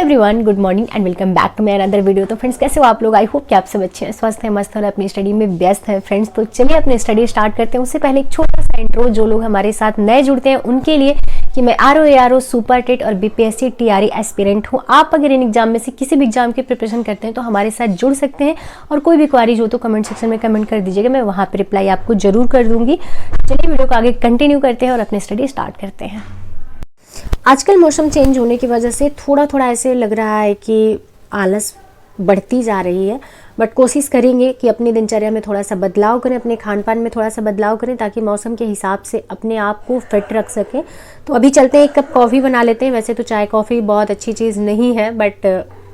Everyone, good morning and welcome back to my another video. तो friends, कैसे हो आप लोग? आई होप कि आप सब अच्छे हैं, स्वस्थ हैं, मस्त हैं, अपनी स्टडी में व्यस्त हैं। फ्रेंड्स, तो चलिए अपनी स्टडी स्टार्ट करते हैं। उससे पहले एक छोटा सा इंट्रो, जो लोग हमारे साथ नए जुड़ते हैं उनके लिए, कि मैं आरओ सुपर टेट और बीपीएससी टीआरई एस्पिरेंट हूँ। आप अगर इन एग्जाम में से किसी भी एग्जाम की प्रिपरेशन करते हैं तो हमारे साथ जुड़ सकते हैं, और कोई भी क्वारीज हो तो कमेंट सेक्शन में कमेंट कर दीजिएगा, मैं वहाँ पर रिप्लाई आपको जरूर कर दूंगी। चलिए वीडियो को आगे कंटिन्यू करते हैं और अपनी स्टडी स्टार्ट करते हैं। आजकल मौसम चेंज होने की वजह से थोड़ा थोड़ा ऐसे लग रहा है कि आलस बढ़ती जा रही है, बट कोशिश करेंगे कि अपनी दिनचर्या में थोड़ा सा बदलाव करें, अपने खान पान में थोड़ा सा बदलाव करें, ताकि मौसम के हिसाब से अपने आप को फिट रख सकें। तो अभी चलते हैं, एक कप कॉफ़ी बना लेते हैं। वैसे तो चाय कॉफ़ी बहुत अच्छी चीज़ नहीं है, बट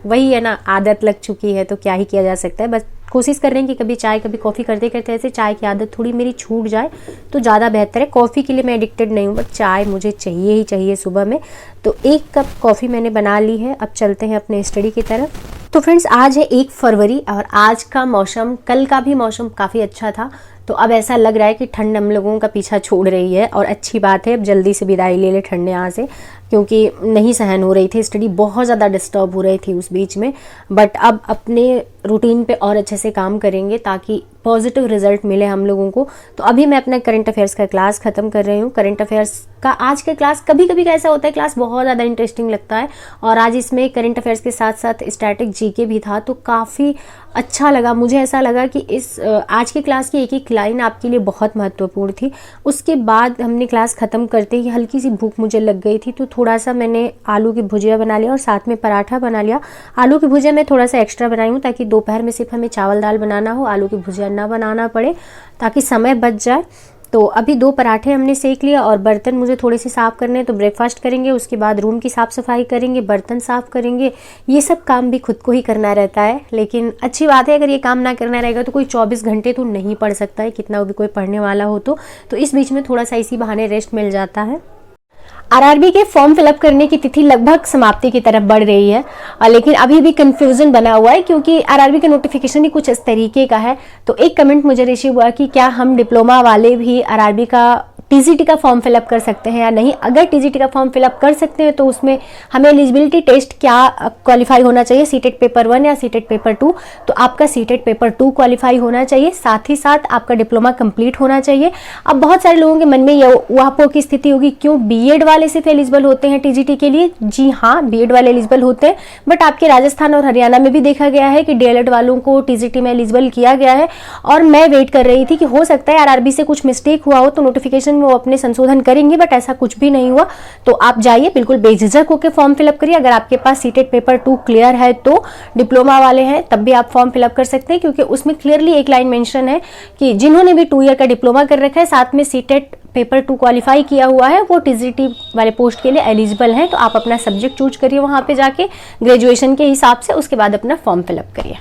वही है ना, आदत लग चुकी है तो क्या ही किया जा सकता है। बस कोशिश कर रहे हैं कि कभी चाय कभी कॉफ़ी करते करते ऐसे चाय की आदत थोड़ी मेरी छूट जाए तो ज़्यादा बेहतर है। कॉफ़ी के लिए मैं एडिक्टेड नहीं हूँ, बट चाय मुझे चाहिए ही चाहिए सुबह में। तो एक कप कॉफ़ी मैंने बना ली है। अब चलते हैं अपने स्टडी की तरफ। तो फ्रेंड्स, आज है 1 फरवरी और आज का मौसम, कल का भी मौसम काफ़ी अच्छा था। तो अब ऐसा लग रहा है कि ठंड हम लोगों का पीछा छोड़ रही है, और अच्छी बात है। अब जल्दी से विदाई ले ले ठंड यहाँ से, क्योंकि नहीं सहन हो रही थी। स्टडी बहुत ज़्यादा डिस्टर्ब हो रही थी उस बीच में, बट अब अपने रूटीन पे और अच्छे से काम करेंगे ताकि पॉजिटिव रिजल्ट मिले हम लोगों को। तो अभी मैं अपना करंट अफेयर्स का क्लास ख़त्म कर रही हूँ। करंट अफेयर्स का आज का क्लास, कभी कभी कैसा होता है क्लास बहुत ज़्यादा इंटरेस्टिंग लगता है, और आज इसमें करंट अफेयर्स के साथ साथ स्टैटिक जीके भी था, तो काफ़ी अच्छा लगा। मुझे ऐसा लगा कि इस आज की क्लास की एक एक लाइन आपके लिए बहुत महत्वपूर्ण थी। उसके बाद हमने क्लास ख़त्म करते ही हल्की सी भूख मुझे लग गई थी, तो थोड़ा सा मैंने आलू की भुजिया बना लिया और साथ में पराठा बना लिया। आलू की भुजिया मैं थोड़ा सा एक्स्ट्रा बनाई हूँ ताकि दोपहर में सिर्फ हमें चावल दाल बनाना हो, आलू की भुजिया ना बनाना पड़े, ताकि समय बच जाए। तो अभी 2 पराठे हमने सेक लिया, और बर्तन मुझे थोड़े से साफ़ करने हैं। तो ब्रेकफास्ट करेंगे, उसके बाद रूम की साफ़ सफाई करेंगे, बर्तन साफ़ करेंगे। ये सब काम भी खुद को ही करना रहता है, लेकिन अच्छी बात है। अगर ये काम ना करना रहेगा तो कोई 24 घंटे तो नहीं पढ़ सकता है, कितना भी कोई पढ़ने वाला हो तो इस बीच में थोड़ा सा इसी बहाने रेस्ट मिल जाता है। आरआरबी के फॉर्म फिलअप करने की तिथि लगभग समाप्ति की तरफ बढ़ रही है, लेकिन अभी भी कंफ्यूजन बना हुआ है, क्योंकि आरआरबी का नोटिफिकेशन ही कुछ इस तरीके का है। तो एक कमेंट मुझे रिसीव हुआ कि क्या हम डिप्लोमा वाले भी आरआरबी का टीजीटी का फॉर्म फिलअप कर सकते हैं या नहीं। अगर टीजीटी का फॉर्म फिलअप कर सकते हैं तो उसमें हमें एलिजिबिलिटी टेस्ट क्या क्वालिफाई होना चाहिए, सीटेट पेपर 1 या सीटेट पेपर 2। तो आपका सीटेट पेपर 2 क्वालिफाई होना चाहिए, साथ ही साथ आपका डिप्लोमा कंप्लीट होना चाहिए। अब बहुत सारे लोगों के मन में ये ऊहापोह की स्थिति होगी, क्यों बीएड वाले सिर्फ एलिजिबल होते हैं टीजीटी के लिए? जी हाँ, बीएड वाले एलिजिबल होते हैं, बट आपके राजस्थान और हरियाणा में भी देखा गया है कि डीएलएड वालों को टीजीटी में एलिजिबल किया गया है। और मैं वेट कर रही थी कि हो सकता है आरआरबी से कुछ मिस्टेक हुआ हो तो नोटिफिकेशन वो अपने संशोधन करेंगे, बट ऐसा कुछ भी नहीं हुआ। तो आप जाइए, बिल्कुल बेझिझक होकर फॉर्म फिलअप करिए। अगर आपके पास सीटेट पेपर 2 क्लियर है तो डिप्लोमा वाले हैं तब भी आप फॉर्म फिलअप कर सकते हैं, क्योंकि उसमें क्लियरली एक लाइन मेंशन है कि जिन्होंने भी 2 ईयर का डिप्लोमा कर रखा है, साथ में सीटेट पेपर 2 क्वालिफाई किया हुआ है, वो टीजीटी वाले पोस्ट के लिए एलिजिबल हैं। तो आप अपना सब्जेक्ट चूज करिए वहां पे जाके ग्रेजुएशन के हिसाब से, उसके बाद अपना फॉर्म फिलअप करिए।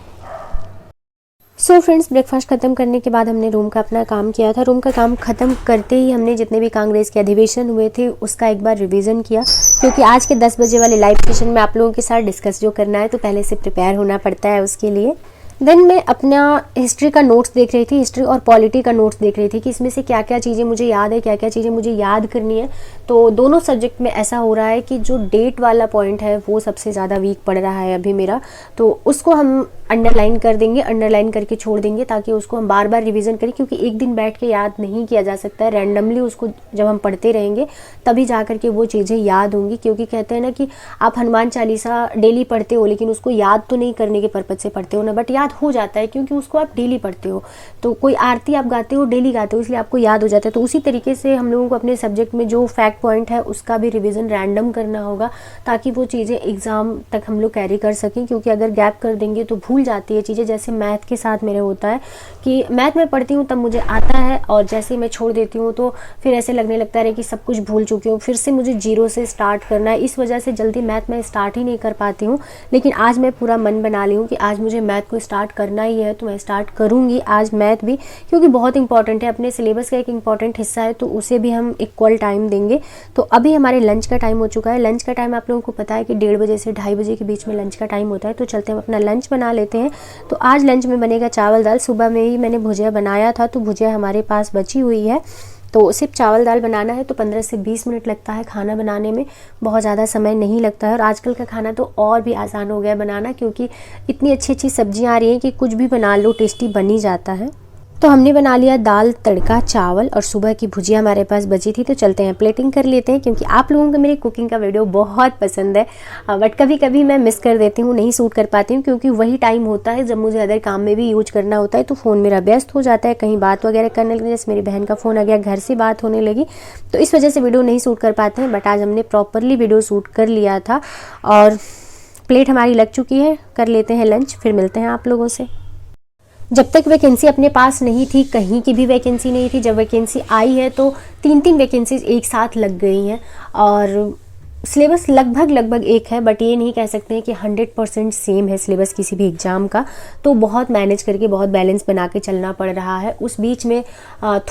सो फ्रेंड्स, ब्रेकफास्ट खत्म करने के बाद हमने रूम का अपना काम किया था। रूम का काम खत्म करते ही हमने जितने भी कांग्रेस के अधिवेशन हुए थे उसका एक बार रिवीजन किया, क्योंकि आज के 10 बजे वाले लाइव सेशन में आप लोगों के साथ डिस्कस जो करना है तो पहले से प्रिपेयर होना पड़ता है उसके लिए। देन मैं अपना हिस्ट्री का नोट्स देख रही थी, हिस्ट्री और पॉलिटी का नोट्स देख रही थी कि इसमें से क्या क्या चीज़ें मुझे याद है, क्या क्या चीज़ें मुझे याद करनी है। तो दोनों सब्जेक्ट में ऐसा हो रहा है कि जो डेट वाला पॉइंट है वो सबसे ज़्यादा वीक पड़ रहा है अभी मेरा, तो उसको हम अंडरलाइन कर देंगे, अंडरलाइन करके छोड़ देंगे, ताकि उसको हम बार बार रिवीजन करें, क्योंकि एक दिन बैठ के याद नहीं किया जा सकता है। रैंडमली उसको जब हम पढ़ते रहेंगे तभी जा करके वो चीज़ें याद होंगी, क्योंकि कहते हैं ना कि आप हनुमान चालीसा डेली पढ़ते हो लेकिन उसको याद तो नहीं करने के पर्पज से पढ़ते हो ना, बट याद हो जाता है क्योंकि उसको आप डेली पढ़ते हो। तो कोई आरती आप गाते हो, डेली गाते हो, इसलिए आपको याद हो जाता है। तो उसी तरीके से हम लोगों को अपने सब्जेक्ट में जो फैक्ट पॉइंट है उसका भी रिविजन रैंडम करना होगा, ताकि वो चीज़ें एग्जाम तक हम लोग कैरी कर सकें, क्योंकि अगर गैप कर देंगे तो भूल जाती है चीज़ें। जैसे मैथ के साथ मेरे होता है कि मैथ में पढ़ती हूँ तब मुझे आता है, और जैसे मैं छोड़ देती हूँ तो फिर ऐसे लगने लगता है कि सब कुछ भूल चुकी हूँ, फिर से मुझे जीरो से स्टार्ट करना है। इस वजह से जल्दी मैथ में स्टार्ट ही नहीं कर पाती हूँ। लेकिन आज मैं पूरा मन बना ली हूँ कि आज मुझे मैथ को स्टार्ट करना ही है, तो मैं स्टार्ट करूँगी आज मैथ भी, क्योंकि बहुत इंपॉर्टेंट है, अपने सिलेबस का एक इंपॉर्टेंट हिस्सा है, तो उसे भी हम इक्वल टाइम देंगे। तो अभी हमारे लंच का टाइम हो चुका है। लंच का टाइम आप लोगों को पता है कि 1:30 बजे से 2:30 बजे के बीच में लंच का टाइम होता है। तो चलते हम अपना लंच बना लेते हैं। तो आज लंच में बनेगा चावल दाल। सुबह में ही मैंने भुजिया बनाया था, तो भुजिया हमारे पास बची हुई है। तो सिर्फ चावल दाल बनाना है तो 15 से 20 मिनट लगता है खाना बनाने में, बहुत ज़्यादा समय नहीं लगता है। और आजकल का खाना तो और भी आसान हो गया बनाना, क्योंकि इतनी अच्छी अच्छी सब्जियां आ रही हैं कि कुछ भी बना लो टेस्टी बन ही जाता है। तो हमने बना लिया दाल तड़का चावल और सुबह की भुजिया हमारे पास बची थी। तो चलते हैं प्लेटिंग कर लेते हैं, क्योंकि आप लोगों को मेरी कुकिंग का वीडियो बहुत पसंद है, बट कभी कभी मैं मिस कर देती हूँ, नहीं शूट कर पाती हूँ, क्योंकि वही टाइम होता है जब मुझे अदर काम में भी यूज करना होता है। तो फ़ोन मेरा व्यस्त हो जाता है, कहीं बात वगैरह करने लगे, जैसे मेरी बहन का फ़ोन आ गया, घर से बात होने लगी, तो इस वजह से वीडियो नहीं शूट कर पाते हैं। बट आज हमने प्रॉपरली वीडियो शूट कर लिया था और प्लेट हमारी लग चुकी है। कर लेते हैं लंच, फिर मिलते हैं आप लोगों से। जब तक वैकेंसी अपने पास नहीं थी, कहीं की भी वैकेंसी नहीं थी, जब वैकेंसी आई है तो 3-3 वैकेंसीज एक साथ लग गई हैं और सिलेबस लगभग एक है, बट ये नहीं कह सकते हैं कि 100% सेम है सिलेबस किसी भी एग्ज़ाम का। तो बहुत मैनेज करके, बहुत बैलेंस बना के चलना पड़ रहा है। उस बीच में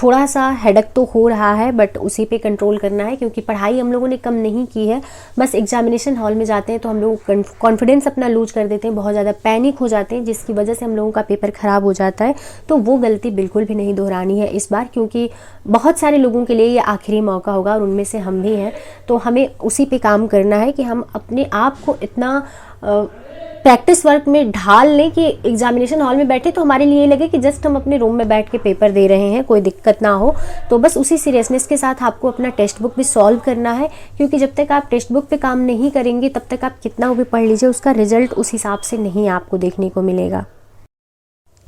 थोड़ा सा हेडक तो हो रहा है, बट उसी पे कंट्रोल करना है, क्योंकि पढ़ाई हम लोगों ने कम नहीं की है। बस एग्जामिनेशन हॉल में जाते हैं तो हम लोग कॉन्फिडेंस अपना लूज कर देते हैं, बहुत ज़्यादा पैनिक हो जाते हैं, जिसकी वजह से हम लोगों का पेपर ख़राब हो जाता है। तो वो गलती बिल्कुल भी नहीं दोहरानी है इस बार, क्योंकि बहुत सारे लोगों के लिए ये आखिरी मौका होगा और उनमें से हम भी हैं। तो हमें उसी पे काम करना है कि हम अपने आप को इतना प्रैक्टिस वर्क में ढाल लें कि एग्जामिनेशन हॉल में बैठे तो हमारे लिए ये लगे कि जस्ट हम अपने रूम में बैठ के पेपर दे रहे हैं, कोई दिक्कत ना हो। तो बस उसी सीरियसनेस के साथ आपको अपना टेक्स्ट बुक भी सॉल्व करना है, क्योंकि जब तक आप टेक्स्ट बुक पे काम नहीं करेंगे तब तक आप कितना भी पढ़ लीजिए, उसका रिजल्ट उस हिसाब से नहीं आपको देखने को मिलेगा।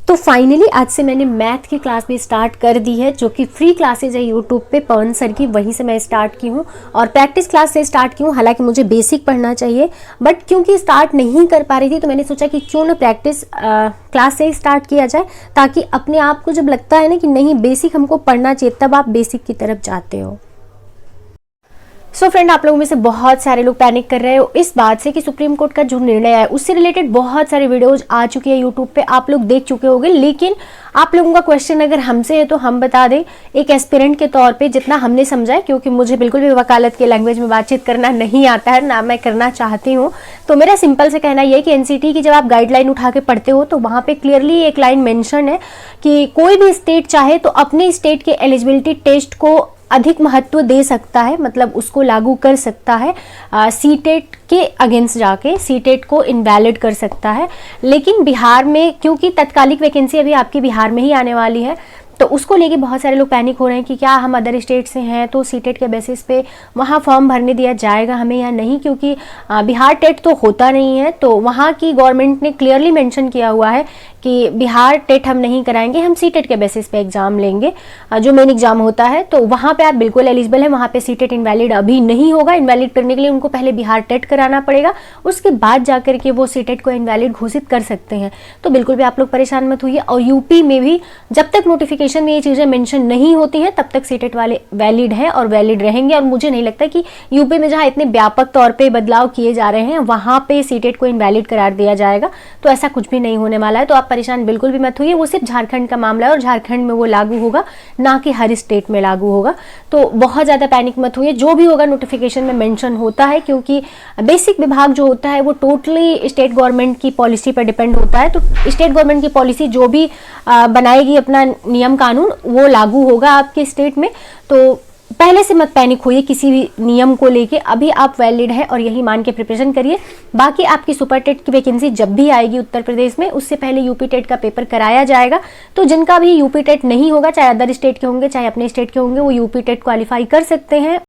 तो फाइनली आज से मैंने मैथ की क्लास भी स्टार्ट कर दी है, जो कि फ्री क्लासेज है यूट्यूब पे पवन सर की, वहीं से मैं स्टार्ट की हूँ और प्रैक्टिस क्लास से स्टार्ट की हूँ। हालांकि मुझे बेसिक पढ़ना चाहिए, बट क्योंकि स्टार्ट नहीं कर पा रही थी तो मैंने सोचा कि क्यों ना प्रैक्टिस क्लास से स्टार्ट किया जाए, ताकि अपने आप को जब लगता है ना कि नहीं बेसिक हमको पढ़ना चाहिए, तब आप बेसिक की तरफ जाते हो। सो फ्रेंड, आप लोगों में से बहुत सारे लोग पैनिक कर रहे हो इस बात से कि सुप्रीम कोर्ट का जो निर्णय है उससे रिलेटेड बहुत सारे वीडियोज आ चुके हैं यूट्यूब पे, आप लोग देख चुके होंगे। लेकिन आप लोगों का क्वेश्चन अगर हमसे है तो हम बता दें एक एस्पिरेंट के तौर पे जितना हमने समझा है, क्योंकि मुझे बिल्कुल भी वकालत के लैंग्वेज में बातचीत करना नहीं आता है, ना मैं करना चाहती हूँ। तो मेरा सिंपल से कहना यह है कि एनसीटी की जब आप गाइडलाइन उठा के पढ़ते हो तो वहाँ पे क्लियरली एक लाइन मेंशन है कि कोई भी स्टेट चाहे तो अपने स्टेट के एलिजिबिलिटी टेस्ट को अधिक महत्व दे सकता है, मतलब उसको लागू कर सकता है, सीटेट के अगेंस्ट जाके सीटेट को इनवैलिड कर सकता है। लेकिन बिहार में, क्योंकि तत्कालिक वैकेंसी अभी आपकी बिहार में ही आने वाली है, तो उसको लेके बहुत सारे लोग पैनिक हो रहे हैं कि क्या हम अदर स्टेट से हैं तो सीटेट के बेसिस पे वहाँ फॉर्म भरने दिया जाएगा हमें या नहीं, क्योंकि बिहार टेट तो होता नहीं है। तो वहाँ की गवर्नमेंट ने क्लियरली मेंशन किया हुआ है कि बिहार टेट हम नहीं कराएंगे, हम सीटेट के बेसिस पे एग्जाम लेंगे, जो मेन एग्जाम होता है। तो वहाँ पे आप बिल्कुल एलिजिबल है, वहाँ पे सीटेट इनवैलिड अभी नहीं होगा। इनवैलिड करने के लिए उनको पहले बिहार टेट कराना पड़ेगा, उसके बाद जाकर के वो सीटेट को इनवैलिड घोषित कर सकते हैं। तो बिल्कुल भी आप लोग परेशान मत होइए। और यूपी में भी जब तक नोटिफिकेशन में ये चीज़ें मेंशन नहीं होती हैं तब तक सीटेट वाले वैलिड हैं और वैलिड रहेंगे। और मुझे नहीं लगता कि यूपी में जहाँ इतने व्यापक तौर पे बदलाव किए जा रहे हैं वहाँ पे सीटेट को इनवैलिड करार दिया जाएगा, तो ऐसा कुछ भी नहीं होने वाला है। तो आप परेशान बिल्कुल भी मत होइए, वो सिर्फ झारखंड का मामला है और झारखंड में वो लागू होगा, ना कि हर स्टेट में लागू होगा। तो बहुत ज़्यादा पैनिक मत होइए, जो भी होगा नोटिफिकेशन में मेंशन होता है, क्योंकि बेसिक विभाग जो होता है वो टोटली स्टेट गवर्नमेंट की पॉलिसी पर डिपेंड होता है। तो स्टेट गवर्नमेंट की पॉलिसी जो भी बनाएगी, अपना नियम कानून, वो लागू होगा आपके स्टेट में। तो पहले से मत पैनिक होइए किसी भी नियम को लेके, अभी आप वैलिड है और यही मान के प्रिपरेशन करिए। बाकी आपकी सुपर टेट की वैकेंसी जब भी आएगी उत्तर प्रदेश में, उससे पहले यूपी टेट का पेपर कराया जाएगा। तो जिनका भी यूपी टेट नहीं होगा, चाहे अदर स्टेट के होंगे चाहे अपने स्टेट के होंगे, वो यूपी टेट क्वालिफाई कर सकते हैं